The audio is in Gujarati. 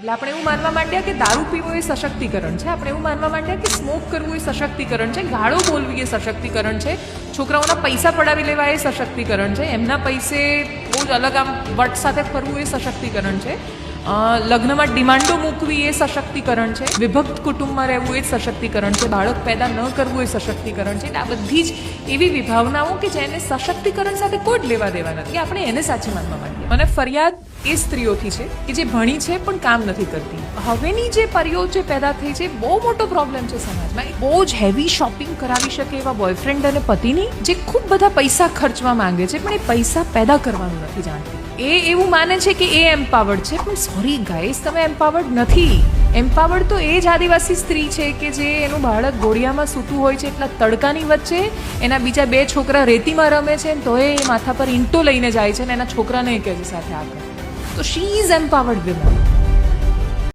એટલે આપણે એવું માનવા માંડ્યા કે દારૂ પીવો એ સશક્તિકરણ છે, આપણે એવું માનવા માંડ્યા કે સ્મોક કરવું એ સશક્તિકરણ છે, ગાળો બોલવી એ સશક્તિકરણ છે, છોકરાઓના પૈસા પડાવી લેવા એ સશક્તિકરણ છે, એમના પૈસે બહુ જ અલગ આમ વટ સાથે ફરવું એ સશક્તિકરણ છે, લગ્નમાં ડિમાન્ડો મૂકવી એ સશક્તિકરણ છે, વિભક્ત કુટુંબમાં રહેવું એ સશક્તિકરણ છે, બાળક પેદા ન કરવું એ સશક્તિકરણ છે. એટલે આ બધી જ એવી વિભાવનાઓ કે જેને સશક્તિકરણ સાથે કોઈ જ લેવા દેવા નથી, આપણે એને સાચી માનવા માંડીએ. મને ફરિયાદ એ સ્ત્રીઓથી છે કે જે ભણી છે પણ કામ નથી કરતી. હવેની જે પરીઓ જે પેદા થઈ છે બહુ મોટો પ્રોબ્લેમ છે સમાજમાં. બહુ જ હેવી શોપિંગ કરાવી શકે એવા બોયફ્રેન્ડ અને પતિની, જે ખૂબ બધા પૈસા ખર્ચવા માંગે છે પણ એ પૈસા પેદા કરવાનું નથી જાણતી. એ એવું માને છે કે એ એમ્પાવર્ડ છે, પણ સોરી ગાઈસ, તમે એમ્પાવર્ડ નથી. એમ્પાવર્ડ તો એ જ આદિવાસી સ્ત્રી છે કે જે એનું બાળક ઘોડિયામાં સૂતું હોય છે એટલા તડકાની વચ્ચે, એના બીજા 2 છોકરા રેતીમાં રમે છે તો એ માથા પર ઈંટો લઈને જાય છે અને એના છોકરાને કહે છે સાથે આગળ. તો શી ઇઝ એમ્પાવર્ડ વિમન.